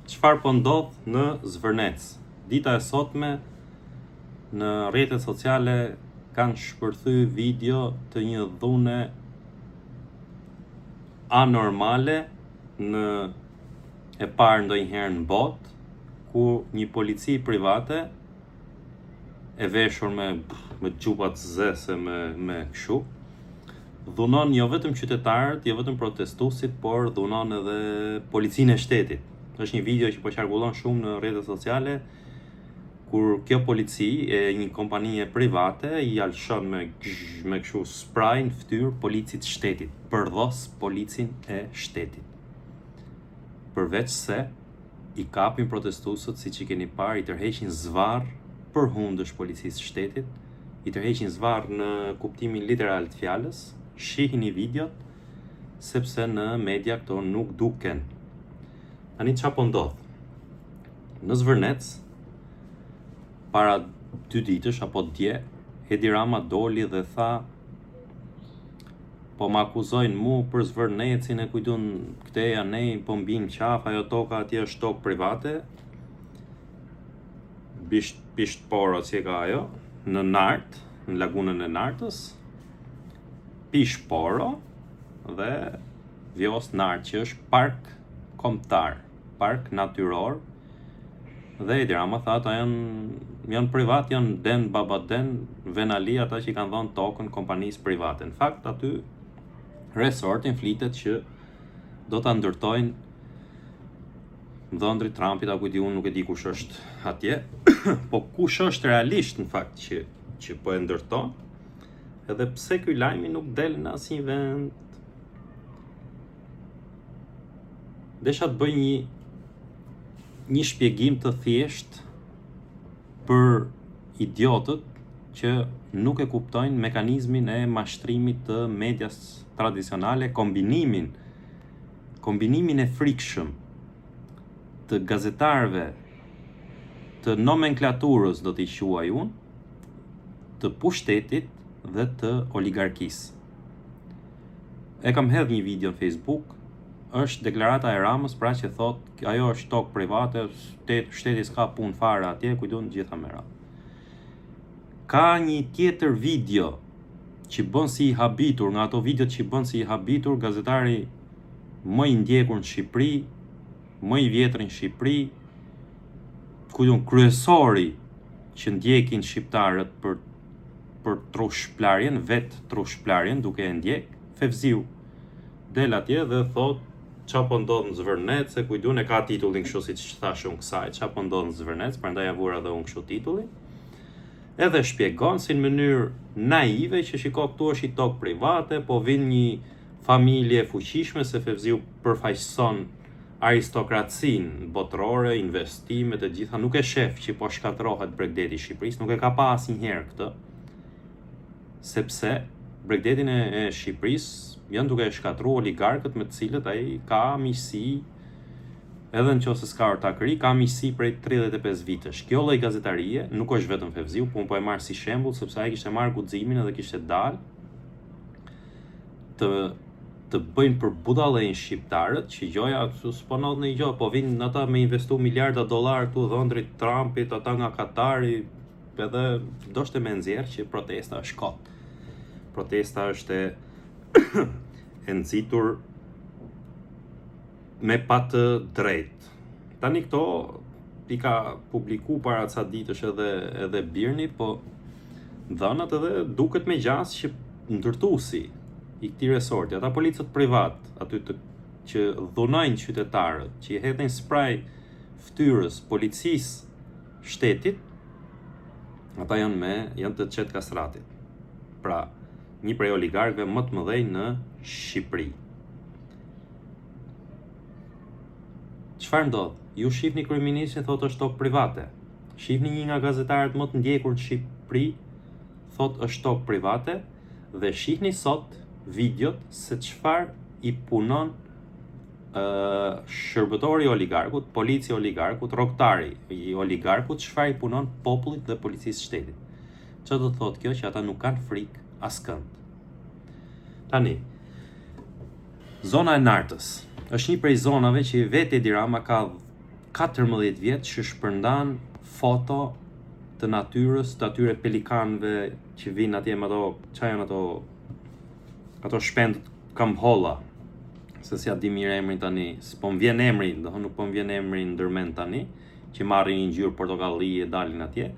Çfarë po ndodh në Zvërnec? Dita e sotme në rrjetet sociale kanë shpërthy video të një dhune anormale në e parë ndonjëherë në botë, ku një polici private e veshur me xhupa të zeze me kështu, dhunon jo vetëm qytetarët, jo vetëm protestuesit, por dhunon edhe policinë e shtetit. Është një video që po qarkullon shumë në rrjetet sociale, kur kjo polici e një kompanie private i alshon me kështu spray në fytyrë policit shtetit, përdhos policin e shtetit. Përveç se i kapin protestuesët, siç i keni parë, i tërheqin zvarr për hundësh policisë shtetit, i tërheqin zvarr në kuptimin literal të fjalës, shihini videot, sepse në media këto nuk duken. Tani çfarë po ndodh? Në Zvërnec, para 2 ditësh apo dje, Edi Rama doli dhe tha: po më akuzojnë mu për Zvërnecin, e kujtun këteja ne, po mbin qaf, ajo toka atje është tokë private. Pisht poro që ka ajo, në Nart, në lagunën e Nartës, pish poro dhe vjos Nart, që është park kombëtar, park natyror, dhe Edi Rama tha ata janë privat, janë den babaden, venali ata që kanë dhënë tokën kompanisë private. Në fakt aty resortin flitet që do ta ndërtojnë dhëndri Trumpit, apo unë nuk e di kush është atje, po kush është realisht në fakt që po e ndërton, edhe pse ky lajmi nuk del në asnjë vend. Desha të bëj një shpjegim të thjesht për idiotët që nuk e kuptojnë mekanizmin e mashtrimit të medias tradicionale, kombinimin e frikshëm të gazetarëve, të nomenklaturës, do t'i quaj unë, të pushtetit dhe të oligarkisë. E kam hedhë një video në Facebook, është deklarata e Ramës, pra që thot ajo është tokë private, shteti s'ka punë fare atje, kujtun gjitha me radhë. Ka një tjetër video që bën si i habitur, nga ato videot që bën si i habitur, gazetari më i ndjekur në Shqipëri, më i vjetër në Shqipëri, kujtun kryesori që ndjekin shqiptarët për trushplarjen, vetë trushplarjen, duke e ndjek, Fevziu del atje dhe thot çfarë po ndodh në Zvërnec, se kujtun e ka titullin kështu siç thash unë kësaj, çfarë po ndodh në Zvërnec, prandaj ja vura edhe unë kështu titullin. Edhe shpjegon si në mënyrë naive që shiko këtu është i tokë private, po vin një familje fuqishme, se Fevziu përfaqëson aristokracinë botërore, investimet e gjitha, nuk e shef që po shkatërrohet Bregdeti i Shqipërisë, nuk e ka pa asnjëherë këtë, sepse Bregdetin e Shqipërisë janë duke e shkatruar oligarkët me të cilët ai ka miqësi, edhe nëse s'ka ortakëri, ka miqësi prej 35 vitesh. Kjo lloj gazetarie nuk është vetëm Fevziu, po unë po e marr si shembull sepse ai kishte marrë guximin edhe kishte dalë të bëjnë për budallëjnë shqiptarët, që gjoja s'po ndodh në gjë, po vinë ata me investu miliarda dollar këtu dhëndrit Trumpit, ata nga Katari, edhe ndoshta me nxjerr që protesta është kot. Protesta është e nxitur me pa të drejtë. Tani këto i ka publiku para ca ditësh edhe Birni, po dhënat edhe duket me gjas që ndërtuesi i këtij resorti, ata policët privat, aty që dhunojnë qytetarët, që i hedhin spray fytyrës policisë shtetit, ata janë të çet kastratit. Pra, një prej oligarkëve më të mëdhenj në Shqipëri. Çfarë ndodh? Ju shihni kryeministin thotë është tokë private. Shihni një nga gazetarët më të ndjekur në Shqipëri thotë është tokë private, dhe shihni sot videot se çfarë i punon shërbëtori i oligarkut, polici i oligarkut, rroktari i oligarkut, çfarë i punon popullit dhe policisë shtetit. Çfarë do të thotë kjo? Që ata nuk kanë frikë askënd. Tani, zona e Nartës është një prej zonave që vetë Edi Rama ka 14 vjet që shpërndan foto të natyrës, të atyre pelikanëve që vinë atje me ato, çfarë janë ato shpend kamholla, se si a di mirë emrin tani, s'po më vjen emri, nuk po më vjen emri ndërmend tani, që marrin një ngjyrë portokalli e dalin atje.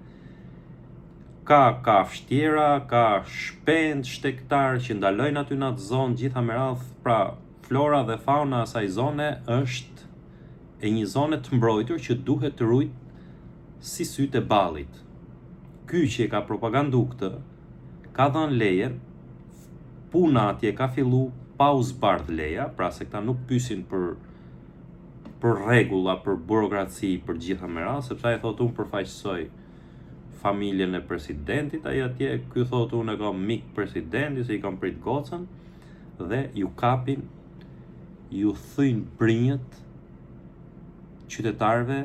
Ka kafshë tjera, ka shpend shtektar që ndalojnë aty në atë zonë gjitha me radhë, pra flora dhe fauna e asaj zone është e një zone të mbrojtur që duhet të ruajtur si sytë e ballit. Ky që e ka propagandu këtë, ka dhënë leje, puna atje ka fillu pa u zbardh leja, pra se këta nuk pyesin për rregulla, për burokraci, për gjitha me radhë, sepse ai thotë unë përfaqësoj familjen e presidentit, ai atje, ky thotë unë e kam mik presidenti, se i kam prit gocën, dhe ju kapin, ju thyn brinjët qytetarëve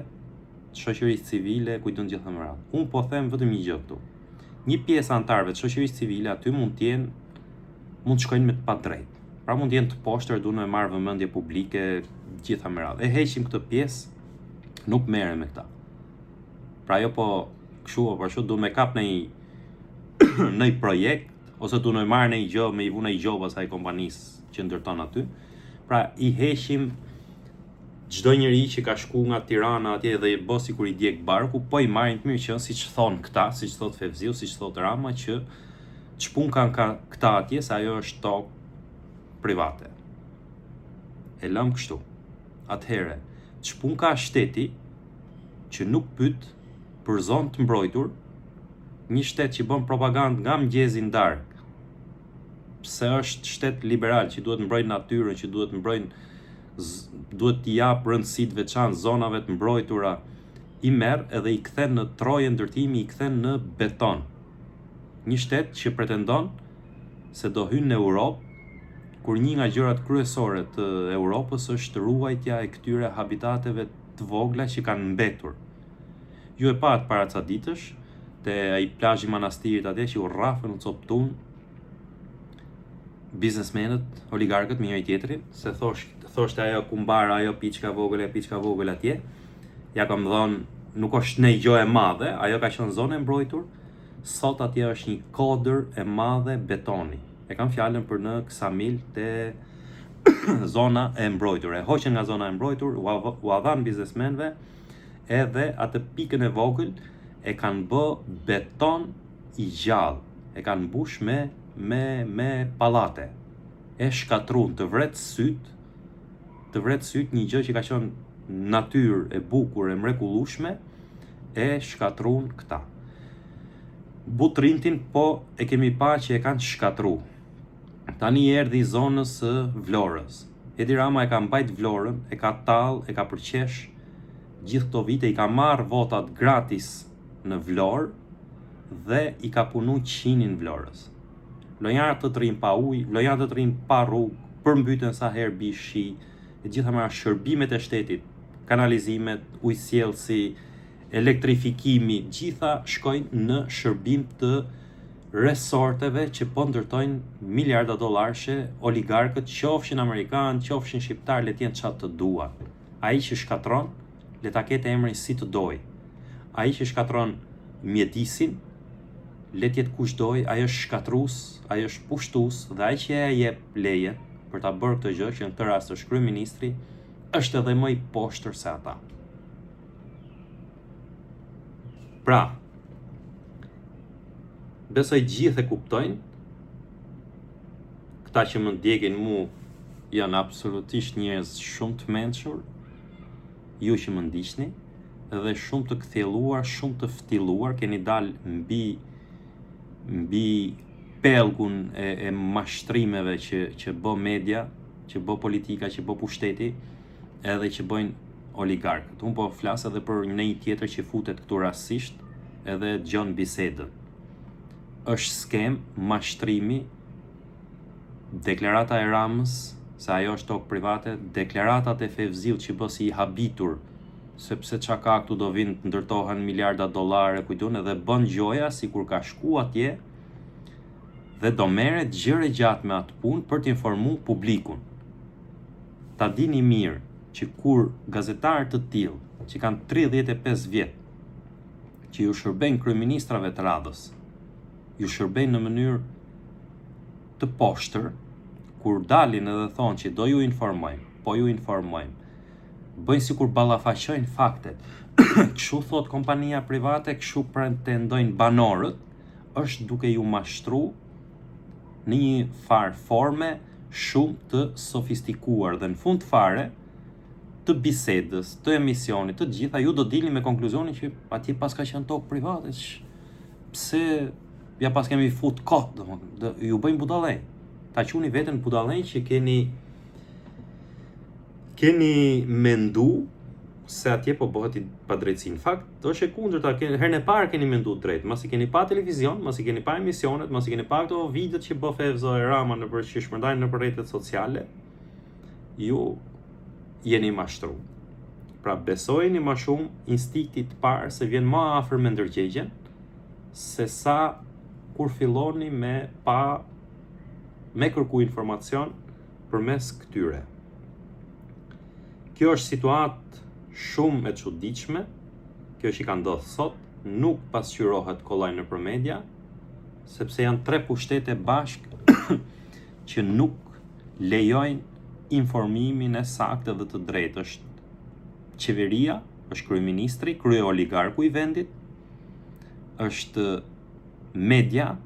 të shoqërisë civile, kujtun gjitha me radhë. Unë po them vetëm një gjë këtu. Një pjesë antarëve të shoqërisë civile aty mund të shkojnë me të padrejtë. Pra mund të jenë të poshtër, duhen me marrë vëmendje publike, gjitha me radhë. E heqim këtë pjesë, nuk merrem me këta. Pra jo po kështu apo ashtu, duhen me kap në një projekt, ose duhen me marrë në një gjë, me i vu në një gjobë asaj kompanisë që ndërton aty. Pra i heqim çdo njeri që ka shku nga Tirana atje dhe i bë sikur i djeg barku, po i marrin të mirë qenë, siç thon këta, siç thot Fevziu, siç thot Rama, që çpun kanë këta atje, se ajo është tokë private. E lëm kështu. Atëherë, çpun ka shteti që nuk pyet për zonë të mbrojtur, një shtet që bën propagandë nga mëngjesi në darkë, pse është shtet liberal që duhet mbrojtë natyrën, që duhet t'i jap rëndësi të veçantë zonave të mbrojtura, i merr edhe i kthen në troje ndërtimi, i kthen në beton. Një shtet që pretendon se do hynë në Europë, kur një nga gjërat kryesore të Europës është ruajtja e këtyre habitateve të vogla që kanë mbetur. Ju e pat para ca ditësh te ai plazhi i manastirit atje që u rrafën, u coptun biznesmenët, oligarkët me njëri tjetrin, se thoshte ajo kumbar, ajo piçka vogël atje. Ja kam dhënë, nuk është një gjë e madhe, ajo ka qenë zonë e mbrojtur. Sot atje është një kodër e madhe betoni. E kam fjalën për në Ksamil te zona e mbrojtur. E hoqën nga zona e mbrojtur, u dhan biznesmenëve, edhe atë pikën e vogël e kanë bë beton i gjallë. E kanë mbush me pallate. E shkatrun të vret syt një gjë që ka qenë natyrë e bukur, e mrekullueshme, e shkatrun këta. Butrintin po e kemi pa që e kanë shkatru. Tani erdhi zonës së Vlorës. Edi Rama e ka mbajt Vlorën, e ka tall, e ka përqesh gjithë këto vite, i ka marrë votat gratis në Vlorë dhe i ka punu qinin Vlorës. Lojtarët të rrinë pa ujë, lojtarët të rrinë pa rrugë, përmbyten sa herë bi shi, e gjitha me shërbimet e shtetit, kanalizimet, ujësjellsi, elektrifikimi, gjitha shkojnë në shërbim të resorteve që po ndërtojnë miliarda dollarëshe, oligarkët, qofshin amerikanë, qofshin shqiptar, le të jenë çfarë të duan. Ai që shkatron, le ta ketë emrin si të doj. Ai që shkatron mjedisin, le të jetë kush doj, ai është shkatrues, ai është pushtues, dhe ai që e jep lejen për ta bërë këtë gjë, që në këtë rast është kryeministri, është edhe më i poshtër se ata. Pra, besoj gjithë e kuptojnë, këta që më ndjekin mu janë absolutisht njerëz shumë të mençur, ju që më ndiqni, edhe shumë të kthjelluar, shumë të ftilluar, keni dalë mbi pellgun e mashtrimeve që bë media, që bë politika, që bë pushteti, edhe që bëjnë oligarkët. Unë po flas edhe për një tjetër që futet këtu rastisht, edhe dëgjon bisedën. Është skem, mashtrimi, deklarata e Ramës, se ajo është tokë private, deklaratat e Fevziut që bë si i habitur, sepse çka ka këtu do vinë të ndërtohen miliarda dollare, kujtun, edhe bën gjoja sikur ka shku atje dhe do merret gjëre gjatë me atë punë për të informuar publikun. Ta dini mirë që kur gazetarë të tillë që kanë 35 vjet, që ju shërbejnë kryeministrave të radhës, ju shërbejnë në mënyrë të poshtër, kur dalin edhe thonë që do ju informojmë, po ju informojmë, bëjnë sikur ballafaqojnë faktet. Kështu thot kompania private, kështu pretendojnë banorët, është duke ju mashtru në një farë forme shumë të sofistikuar dhe në fund fare të bisedës, të emisionit, të gjitha ju do dilni me konkluzionin që atje pas ka qenë tokë private, pse ja pas kemi fut kot, ju bëjnë budallej. Ta quni veten budallej që keni mendu se atje po bëhet i padrejtësi. Në fakt, është e kundërta, herën e parë keni mendu drejt, masi keni pa televizion, masi keni pa emisionet, masi keni pa këto videot që bë Fevzo e Rama nëpër që shpërndajnë nëpër rrjetet sociale, ju jeni mashtru. Pra besojeni më shumë instiktit parë se vjen më afër me ndërgjegjen, se sa kur filloni me kërku informacion përmes këtyre. Kjo është situatë shumë e çuditshme, kjo që ka ndodhur sot, nuk pasqyrohet kollaj nëpër media, sepse janë 3 pushtete bashkë që nuk lejojnë informimin e saktë dhe të drejtë. Është qeveria, është kryeministri, kryeoligarku i vendit, është media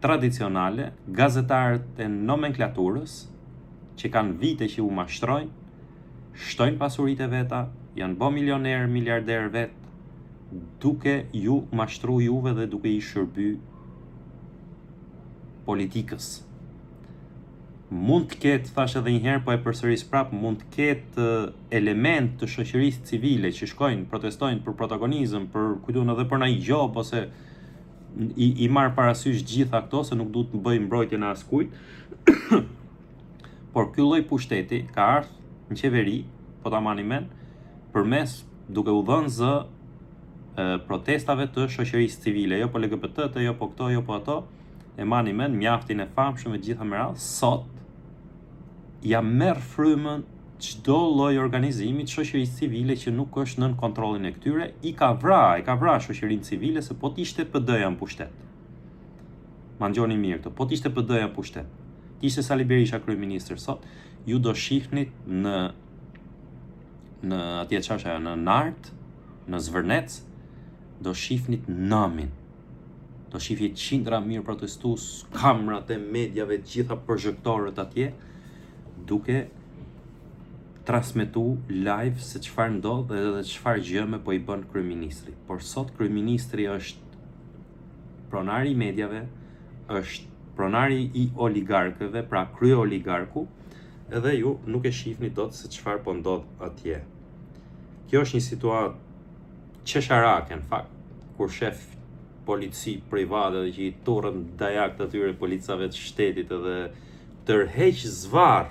tradicionale, gazetarët e nomenklaturës, që kanë vite që u mashtrojnë, shtojnë pasuritë e veta, janë bë milioner, miliarder vet, duke ju mashtru juve dhe duke i shërby politikës. Mund të ketë, thash edhe një herë, po e përsëris prap, mund të ketë element të shoqërisë civile që shkojnë, protestojnë për protagonizëm, për kujtun edhe për ndonjë job, ose i marr parasysh gjitha këto, se nuk duhet të bëj mbrojtje në askujt. Por ky lloj pushteti ka ardhur në qeveri, po ta mani men, përmes duke u dhënë zë protestave të shoqërisë civile, jo po LGBT, jo po këto, jo po ato, e mani men, mjaftin e famshëm e gjitha me radhë, sot ja merr frymën çdo lloj organizimi të shoqërisë civile që nuk është nën kontrollin e këtyre, i ka vrarë shoqërinë civile, se po t'ishte PD-ja në pushtet. Ma ngjoni mirë këto, po t'ishte PD-ja në pushtet, t'ishte Sali Berisha kryeministër sot, ju do shifnit në atje çfarë, në Nart, në Zvërnec, do shifnit namin. Do shifnit qindra mirë protestues, kamrat e mediave, gjitha projektorët atje, duke transmetu live se çfarë ndodh dhe çfarë gjëme po i bën kryeministri. Por sot kryeministri është pronari i mediave, është pronari i oligarkëve, pra kryeoligarku, edhe ju nuk e shihni dot se çfarë po ndodh atje. Kjo është një situatë qesharake në fakt, kur shef polici private dhe që i turrën dajak të atyre policave të shtetit edhe tërheq zvarr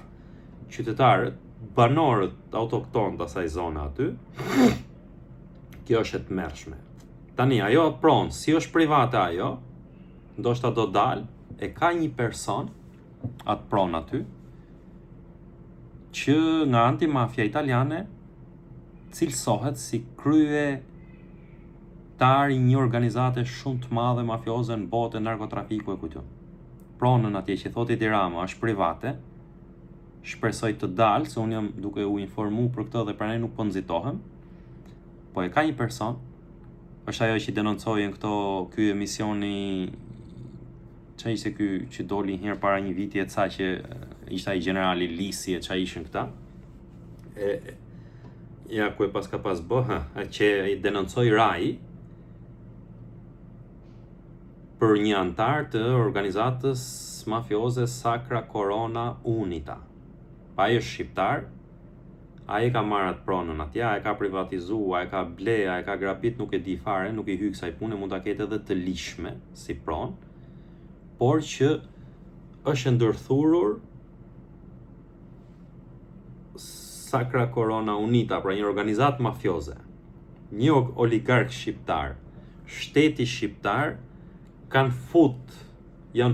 qytetarët, banorët autokton të asaj zone aty. Kjo është e tmerrshme. Tani ajo pronë, si është private ajo, ndoshta do dalë, e ka një person atë pronë aty, që nga antimafia italiane cilësohet si kryetar i një organizate shumë të madhe mafioze në botë e narkotrafiku e kujtun. Pronën atje që thotë Edi Rama është private, shpresoj të dalë, se unë jam duke u informu për këtë dhe pra ne nuk po nxitohem, po e ka një person, është ajo që denoncojnë ky emisioni, që ishte ky që doli një herë para një viti e ca që ishte ai generali Lisi e që ishin këta, ja ku e pas ka pas bëha, që i denoncoj Rai për një antar të organizatës mafioze Sacra Corona Unita. Pa ai është shqiptar, ai e ka marrë atë pronën atje, ai e ka privatizuar, ai e ka ble, ai e ka grabit, nuk e di fare, nuk i hyj kësaj pune, mund ta ketë edhe të lishme si pronë, por që është ndërthurur Sacra Corona Unita, pra një organizatë mafioze, një oligark shqiptar, shteti shqiptar, janë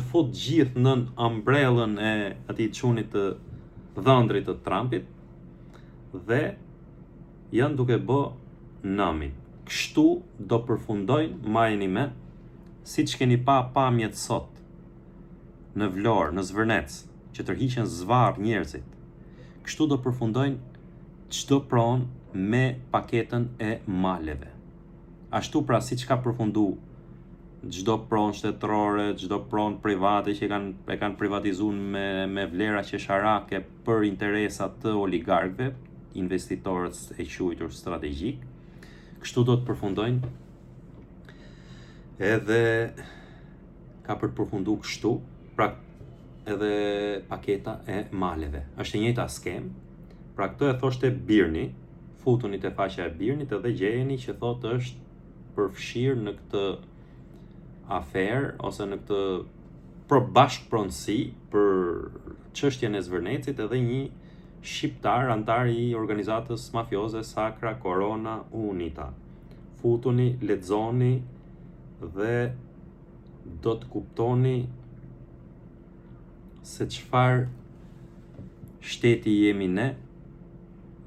fut gjithë në ambrellën e atij çunit të dhëndrit të Trumpit, dhe janë duke bë namin. Kështu do përfundojnë, majeni me, siç keni pa pamjet sot në Vlorë, në Zvërnec, që tërhiqen zvarr njerëzit. Kështu do përfundojnë çdo pronë me paketën e maleve. Ashtu pra siç ka përfundu çdo pronë shtetërore, çdo pronë private që e kanë privatizuar me vlera qesharake për interesa të oligarkëve, investitorët e quajtur strategjik, kështu do të përfundojnë edhe ka për të përfundu kështu, pra edhe paketa e maleve. Është e njëjta skem, pra këtë e thoshte Birni, futuni te faqja e Birnit edhe gjejeni që thotë është përfshirë në këtë aferë ose në këtë bashkëpronësi për çështjen e Zvërnecit edhe një shqiptar antar i organizatës mafioze Sacra Corona Unita. Futuni, lexoni dhe do të kuptoni se çfarë shteti jemi ne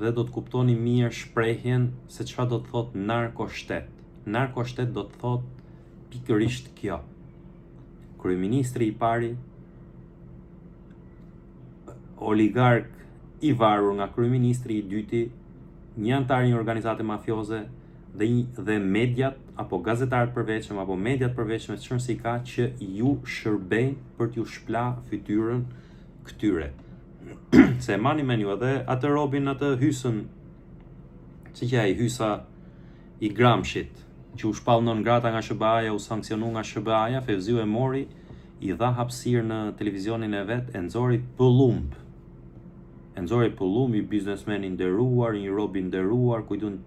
dhe do të kuptoni mirë shprehjen se çfarë do të thotë narkoshtet. Narkoshtet do të thotë pikërisht kjo. Kryeministri i pari, oligark i varur nga kryeministri i dyti, një antar i një organizate mafioze dhe mediat apo gazetarët përveçëm apo mediat përveçme çfarë si ka që ju shërbejnë për t'ju shpla fytyrën këtyre. Se e mani me një edhe atë robin atë hysën, si që ai hysa i Gramshit, që u shpall non grata nga SBA-ja, u sanksionu nga SBA-ja, Fevziu e mori, i dha hapësirë në televizionin e vet, e nxori pëllumb. E nxori pëllumb i biznesmen i nderuar, një rob i nderuar, kujtun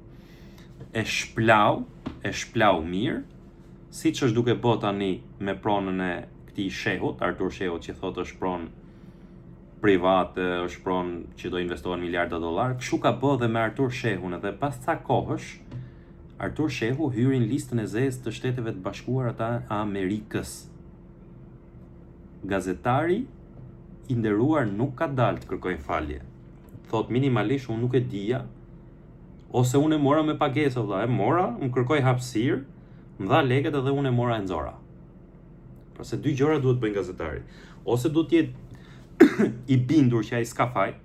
e shplau mirë, siç është duke bë tani me pronën e këtij shehut, Artur Shehut, që thotë është pronë private, është pronë që do investohen miliarda dollar, kështu ka bë dhe me Artur Shehun, edhe pas ca kohësh Artur Shehu hyri në listën e zezë të Shteteve të Bashkuara të Amerikës. Gazetari i nderuar nuk ka dalë të kërkojë falje. Thot minimalisht unë nuk e dija, ose unë e mora me pagesë, e mora, më kërkoj hapësirë, më dha lekët edhe unë e mora e nxora. Pra se dy gjëra duhet bëjnë gazetari. Ose duhet jetë i bindur që ai s'ka faj,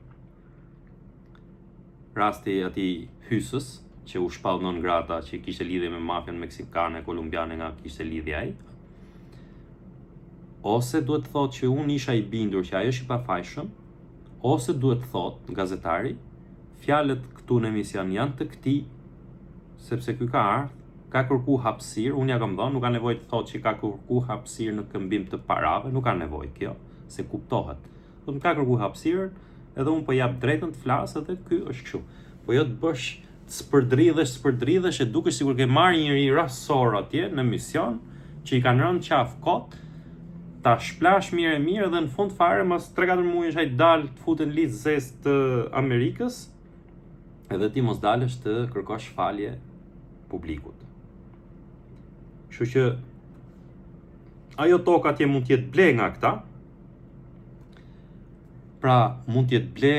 rasti atij hysës, që u shpall non grata, që kishte lidhje me mafien meksikane, kolumbiane, nga kishte lidhje ai. Ose duhet të thotë që unë isha i bindur që ai është i pafajshëm, ose duhet të thotë gazetari, fjalët këtu në emision janë të këtij, sepse ky ka ardhur, ka kërku hapësirë, unë ja kam dhënë, nuk ka nevojë të thotë që ka kërku hapësirë në këmbim të parave, nuk ka nevojë kjo, se kuptohet. Do të ka kërku hapësirën, edhe unë po jap drejtën të flas, edhe ky është kështu. Po jo të bësh spërdridhesh e dukesh sikur ke marrë njëri rastësor atje në mision që i kanë rënë qafë kot, ta shplash mirë e mirë dhe në fund fare mas 3-4 muaj ai dal të futet në listë zezë të Amerikës, edhe ti mos dalësh të kërkosh falje publikut. Kështu që ajo tokë atje mund të jetë ble nga këta. Pra mund të jetë ble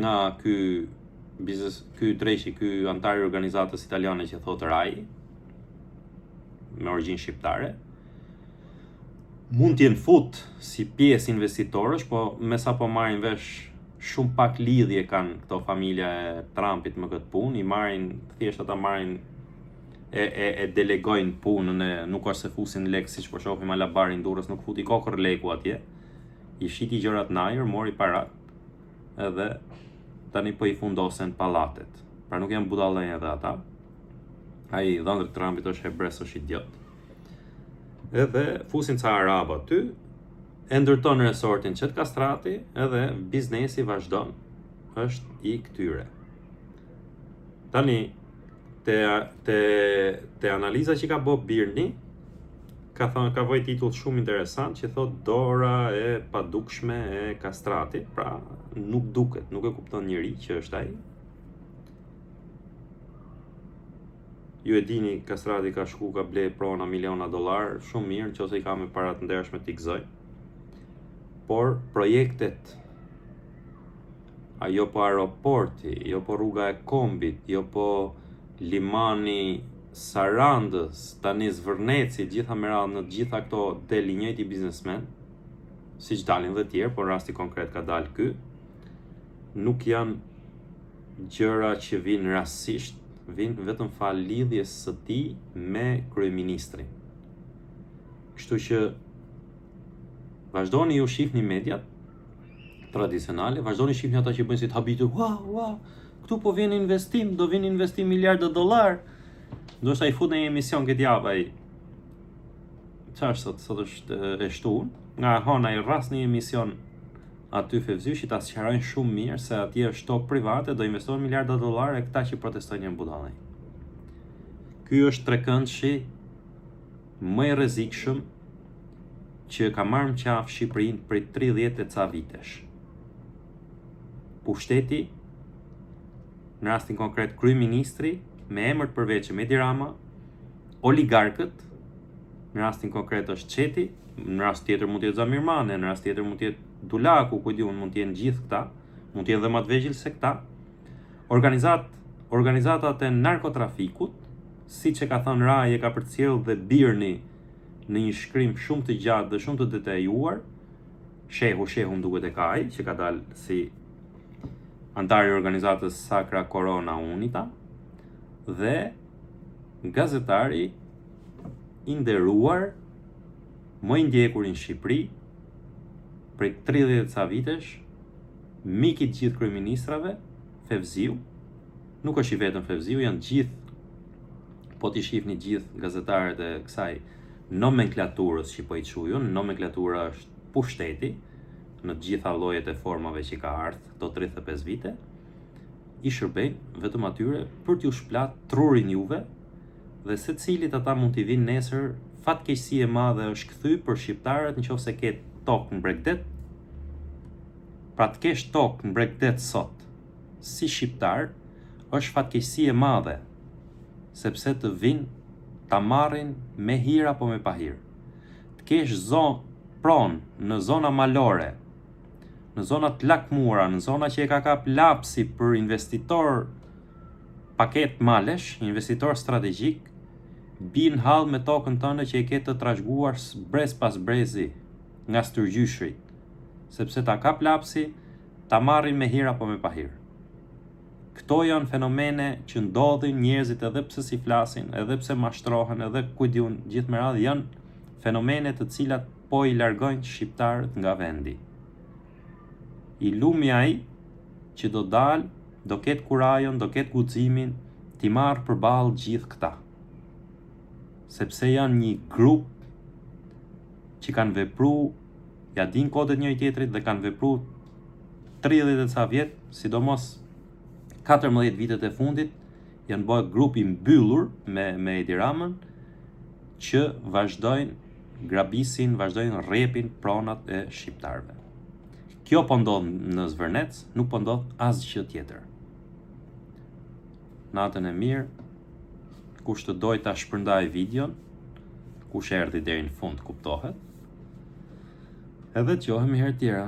nga ky dreshi, ky antar i organizatës italiane që thotë RAI, me origjinë shqiptare. Mund t'jen fut si pjesë investitorësh, po me sa po marrin vesh shumë pak lidhje kanë këto familja e Trumpit me këtë punë, i marrin thjesht ata marrin e delegojnë punën, nuk është se fusin lek siç po shohim Alabarin Durrës, nuk futi kokër leku atje. I shiti gjërat në ajër, mori parat, edhe tani po i fundosen pallatet. Pra nuk janë budallënj edhe ata. Ai dhëndër Trumpit është hebres, është idiot. Edhe fusin ca arabë aty, e ndërton resortin qëtë kastrati, edhe biznesi vazhdon, është i këtyre. Tani, te analiza që ka bë Birni, ka vojë titull shumë interesant që thot dora e padukshme e kastratit, pra nuk duket, nuk e kupton njëri që është ai. Ju e dini, kastrati ka shku, ka ble prona miliona dollar, shumë mirë, nëse i ka me para të ndershme t'i gëzoj. Por projektet jo po aeroporti, jo po rruga e Kombit, jo po limani Sarandës, tani Zvërneci, gjitha me radhë, në gjitha këto deli njëjti biznesmen, si që dalin dhe tjerë, por rasti konkret ka dalë ky, nuk janë gjëra që vinë rastësisht, vinë vetëm fal lidhjes së tij me kryeministrin. Kështu që vazhdoni ju shihni mediat tradicionale, vazhdoni shihni ata që bëjnë si të habitur, këtu po vjen investim, do vinë investim miliardë dollar. Ndoshta i fut në një emision këtë javë ai. Çfarë sot është e shtunë, nga hona i rras një emision aty Fevzyshi ta sqarojnë shumë mirë se atje është tokë private, do investohen miliarda dollar e këta që protestojnë janë budallë. Ky është trekëndshi më i rrezikshëm që ka marrë në qafë Shqipërinë prej 30 e ca vitesh. Pushteti, në rastin konkret kryeministri, me emër të përveçëm Edi Rama, oligarkët, në rastin konkret është Çeti, në rast tjetër mund të jetë Zamir Mane, në rast tjetër mund të jetë Dulaku, ku diun mund të jenë gjithë këta, mund të jenë edhe më të vegjël se këta, organizatat e narkotrafikut, siç e ka thënë Rai, e ka përcjell dhe Birni në një shkrim shumë të gjatë dhe shumë të detajuar, shehu më duket e ka ai, që ka dalë si antar i organizatës Sacra Corona Unita, dhe gazetari i nderuar më i ndjekur në Shqipëri prej 30 ca vitesh, mik i gjithë kryeministrave, Fevziu, nuk është i vetëm Fevziu, janë gjithë, po t'i shihni gjithë gazetarët e kësaj nomenklaturës që po i quajnë, nomenklatura është pushteti në të gjitha llojet e formave që ka ardhur këto 35 vite, i shërbejnë vetëm atyre për t'ju shplat trurin juve, dhe secilit ata mund t'i vinë nesër, fatkeqësi e madhe është kthy për shqiptarët nëse ke tokë në Bregdet. Pra të kesh tokë në Bregdet sot, si shqiptar, është fatkeqësi e madhe, sepse të vinë ta marrin me hir apo me pa hir. Të kesh pronë në zona malore, në zona të lakmuara, në zona që e ka kap lapsi për investitor paket malesh, investitor strategjik, bin hall me tokën tënde që e ke të trashëguar brez pas brezi nga stërgjyshrit, sepse ta kap lapsi, ta marrin me hir apo me pa hir. Këto janë fenomene që ndodhin, njerëzit edhe pse si flasin, edhe pse mashtrohen, edhe ku diun gjithë me radhë, janë fenomene të cilat po i largojnë shqiptarët nga vendi. I lumi ai që do dalë, do ketë kurajon, do ketë guximin t'i marrë përballë gjithë këta. Sepse janë një grup që kanë vepruar, ja din kodet njëri tjetrit dhe kanë vepruar 30 e ca vjet, sidomos 14 vitet e fundit, janë bërë grup i mbyllur me Edi Ramën, që vazhdojnë grabisin, vazhdojnë rrepin pronat e shqiptarëve. Kjo po ndodh në Zvërnec, nuk po ndodh asgjë tjetër. Natën e mirë, kush të doj ta shpërndaj videon, kush erdhi deri në fund kuptohet, edhe të qohemi herë tjera.